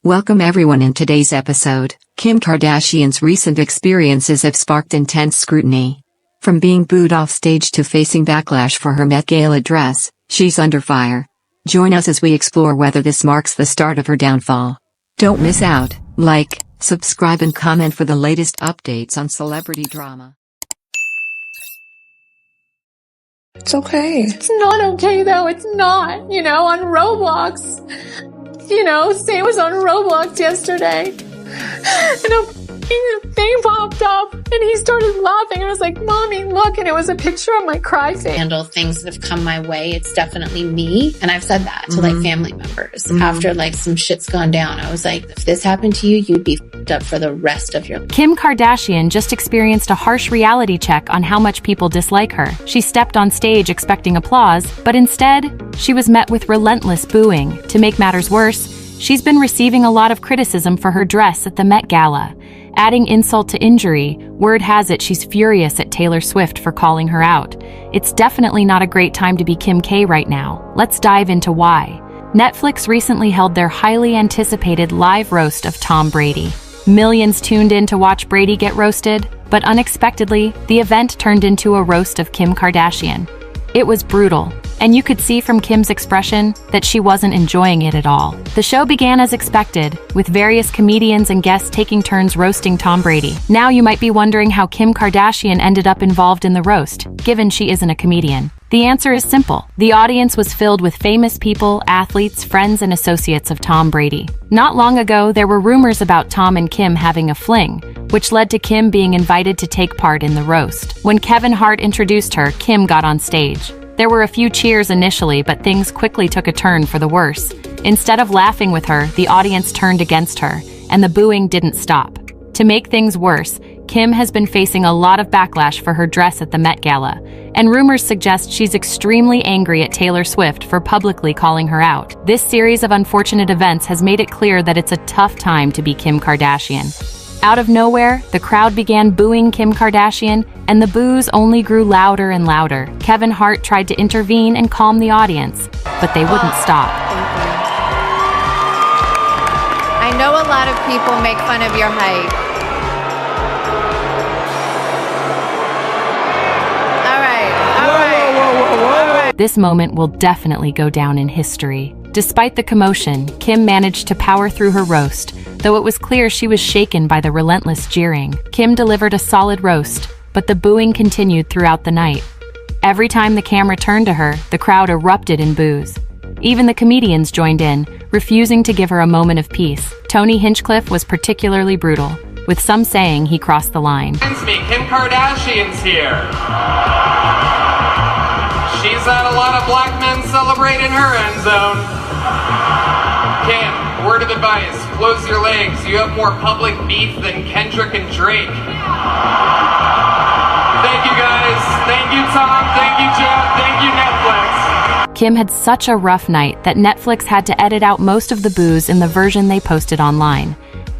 Welcome everyone. In today's episode, Kim Kardashian's recent experiences have sparked intense scrutiny. From being booed off stage to facing backlash for her Met Gala dress, she's under fire. Join us as we explore whether this marks the start of her downfall. Don't miss out. Like, subscribe and comment for the latest updates on celebrity drama. It's okay. It's not okay though, it's not. On Roblox. Sam was on Roblox yesterday. And a thing popped up and he started laughing. And I was like, Mommy, look. And it was a picture of my cry face. Handle things that have come my way. It's definitely me. And I've said that to family members after some shit's gone down. I was like, if this happened to you, you'd be f***ed up for the rest of your life. Kim Kardashian just experienced a harsh reality check on how much people dislike her. She stepped on stage expecting applause, but instead, she was met with relentless booing. To make matters worse, she's been receiving a lot of criticism for her dress at the Met Gala. Adding insult to injury, word has it she's furious at Taylor Swift for calling her out. It's definitely not a great time to be Kim K right now. Let's dive into why. Netflix recently held their highly anticipated live roast of Tom Brady. Millions tuned in to watch Brady get roasted, but unexpectedly, the event turned into a roast of Kim Kardashian. It was brutal, and you could see from Kim's expression that she wasn't enjoying it at all. The show began as expected, with various comedians and guests taking turns roasting Tom Brady. Now you might be wondering how Kim Kardashian ended up involved in the roast, given she isn't a comedian. The answer is simple. The audience was filled with famous people, athletes, friends, and associates of Tom Brady. Not long ago, there were rumors about Tom and Kim having a fling, which led to Kim being invited to take part in the roast. When Kevin Hart introduced her, Kim got on stage. There were a few cheers initially, but things quickly took a turn for the worse. Instead of laughing with her, the audience turned against her, and the booing didn't stop. To make things worse, Kim has been facing a lot of backlash for her dress at the Met Gala, and rumors suggest she's extremely angry at Taylor Swift for publicly calling her out. This series of unfortunate events has made it clear that it's a tough time to be Kim Kardashian. Out of nowhere, the crowd began booing Kim Kardashian, and the boos only grew louder and louder. Kevin Hart tried to intervene and calm the audience, but they wouldn't stop. I know a lot of people make fun of your height. All right. This moment will definitely go down in history. Despite the commotion, Kim managed to power through her roast, though it was clear she was shaken by the relentless jeering. Kim delivered a solid roast, but the booing continued throughout the night. Every time the camera turned to her, the crowd erupted in boos. Even the comedians joined in, refusing to give her a moment of peace. Tony Hinchcliffe was particularly brutal, with some saying he crossed the line. Kim Kardashian's here. She's had a lot of black men celebrate in her end zone. Kim, word of advice, close your legs. You have more public beef than Kendrick and Drake. Thank you guys. Thank you, Tom. Thank you, Jeff. Thank you, Netflix. Kim had such a rough night that Netflix had to edit out most of the boos in the version they posted online.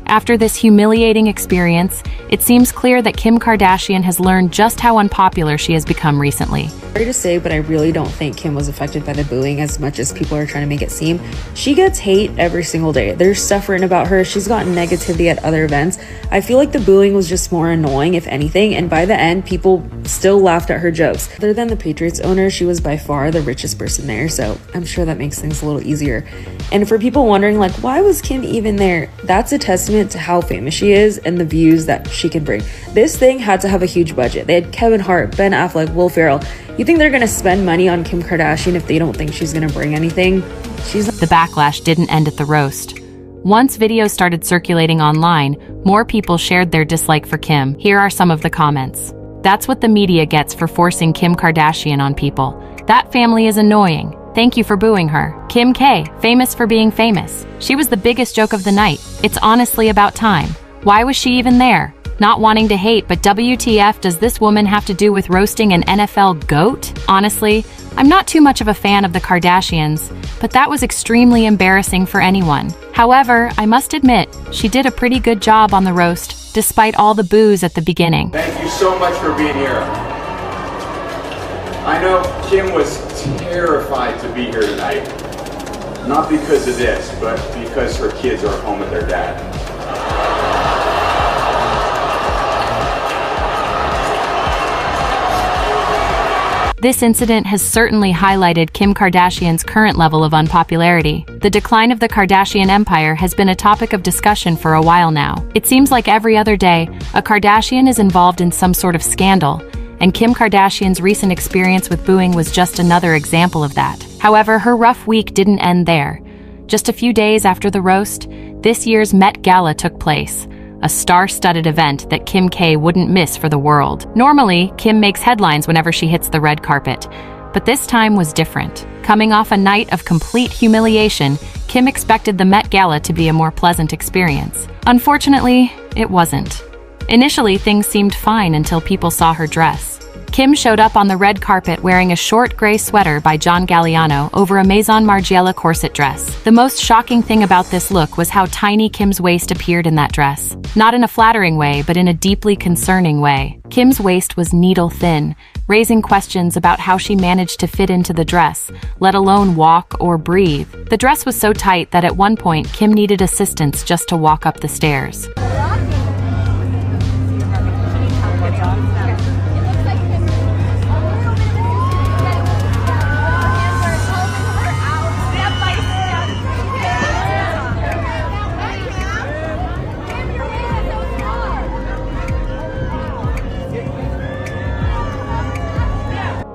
After this humiliating experience, it seems clear that Kim Kardashian has learned just how unpopular she has become recently. Sorry to say, but I really don't think Kim was affected by the booing as much as people are trying to make it seem. She gets hate every single day. There's stuff written about her. She's gotten negativity at other events. I feel like the booing was just more annoying, if anything, and by the end, people still laughed at her jokes. Other than the Patriots owner, she was by far the richest person there, so I'm sure that makes things a little easier. And for people wondering, why was Kim even there? That's a testament to how famous she is and the views that she can bring. This thing had to have a huge budget. They had Kevin Hart, Ben Affleck, Will Ferrell. You think they're gonna spend money on Kim Kardashian if they don't think she's gonna bring anything? The backlash didn't end at the roast. Once videos started circulating online, more people shared their dislike for Kim. Here are some of the comments. That's what the media gets for forcing Kim Kardashian on people. That family is annoying. Thank you for booing her. Kim K, famous for being famous. She was the biggest joke of the night. It's honestly about time. Why was she even there? Not wanting to hate, but WTF does this woman have to do with roasting an NFL GOAT? Honestly, I'm not too much of a fan of the Kardashians, but that was extremely embarrassing for anyone. However, I must admit, she did a pretty good job on the roast, despite all the boos at the beginning. Thank you so much for being here. I know Kim was terrified to be here tonight. Not because of this, but because her kids are home with their dad. This incident has certainly highlighted Kim Kardashian's current level of unpopularity. The decline of the Kardashian empire has been a topic of discussion for a while now. It seems like every other day, a Kardashian is involved in some sort of scandal, and Kim Kardashian's recent experience with booing was just another example of that. However, her rough week didn't end there. Just a few days after the roast, this year's Met Gala took place, a star-studded event that Kim K wouldn't miss for the world. Normally, Kim makes headlines whenever she hits the red carpet, but this time was different. Coming off a night of complete humiliation, Kim expected the Met Gala to be a more pleasant experience. Unfortunately, it wasn't. Initially, things seemed fine until people saw her dress. Kim showed up on the red carpet wearing a short gray sweater by John Galliano over a Maison Margiela corset dress. The most shocking thing about this look was how tiny Kim's waist appeared in that dress. Not in a flattering way, but in a deeply concerning way. Kim's waist was needle thin, raising questions about how she managed to fit into the dress, let alone walk or breathe. The dress was so tight that at one point, Kim needed assistance just to walk up the stairs.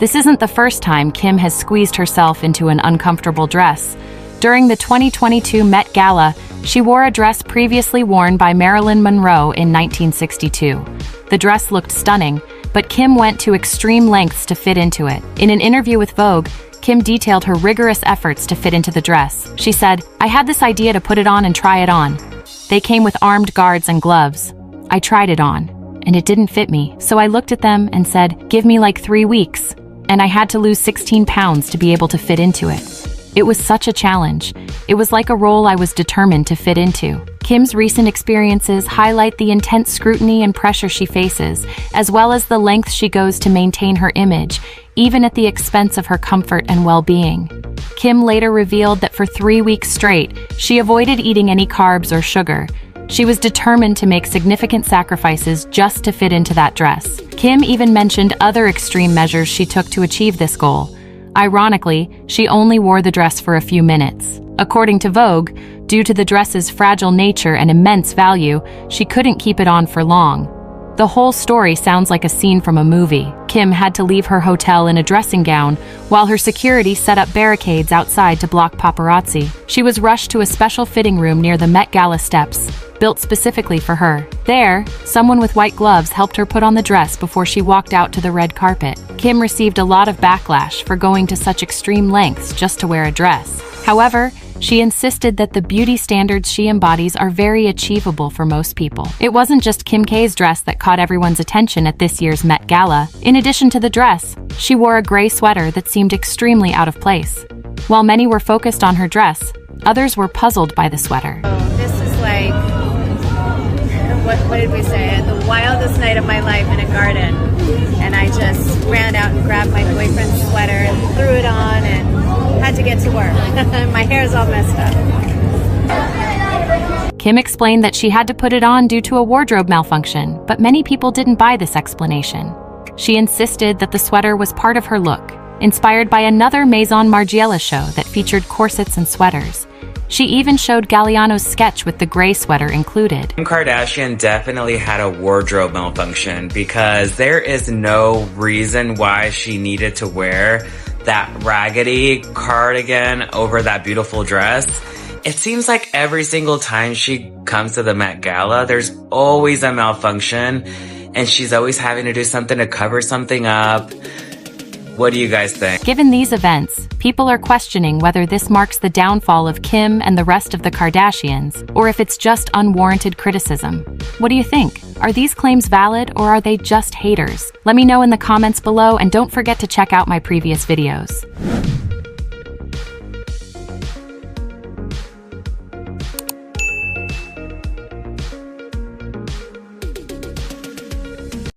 This isn't the first time Kim has squeezed herself into an uncomfortable dress. During the 2022 Met Gala, she wore a dress previously worn by Marilyn Monroe in 1962. The dress looked stunning, but Kim went to extreme lengths to fit into it. In an interview with Vogue, Kim detailed her rigorous efforts to fit into the dress. She said, "I had this idea to put it on and try it on. They came with armed guards and gloves. I tried it on, and it didn't fit me. So I looked at them and said, give me like 3 weeks. And I had to lose 16 pounds to be able to fit into it. It was such a challenge. It was like a role I was determined to fit into." Kim's recent experiences highlight the intense scrutiny and pressure she faces, as well as the lengths she goes to maintain her image, even at the expense of her comfort and well-being. Kim later revealed that for 3 weeks straight, she avoided eating any carbs or sugar. She was determined to make significant sacrifices just to fit into that dress. Kim even mentioned other extreme measures she took to achieve this goal. Ironically, she only wore the dress for a few minutes. According to Vogue, due to the dress's fragile nature and immense value, she couldn't keep it on for long. The whole story sounds like a scene from a movie. Kim had to leave her hotel in a dressing gown, while her security set up barricades outside to block paparazzi. She was rushed to a special fitting room near the Met Gala steps, built specifically for her. There, someone with white gloves helped her put on the dress before she walked out to the red carpet. Kim received a lot of backlash for going to such extreme lengths just to wear a dress. However, she insisted that the beauty standards she embodies are very achievable for most people. It wasn't just Kim K's dress that caught everyone's attention at this year's Met Gala. In addition to the dress, she wore a gray sweater that seemed extremely out of place. While many were focused on her dress, others were puzzled by the sweater. This is like, what did we say? The wildest night of my life in a garden. And I just ran out and grabbed my boyfriend's sweater and threw it on and had to get to work. My hair's all messed up. Kim explained that she had to put it on due to a wardrobe malfunction, but many people didn't buy this explanation. She insisted that the sweater was part of her look, inspired by another Maison Margiela show that featured corsets and sweaters. She even showed Galliano's sketch with the gray sweater included. Kim Kardashian definitely had a wardrobe malfunction because there is no reason why she needed to wear that raggedy cardigan over that beautiful dress. It seems like every single time she comes to the Met Gala, there's always a malfunction and she's always having to do something to cover something up. What do you guys think? Given these events, people are questioning whether this marks the downfall of Kim and the rest of the Kardashians, or if it's just unwarranted criticism. What do you think? Are these claims valid, or are they just haters? Let me know in the comments below, and don't forget to check out my previous videos.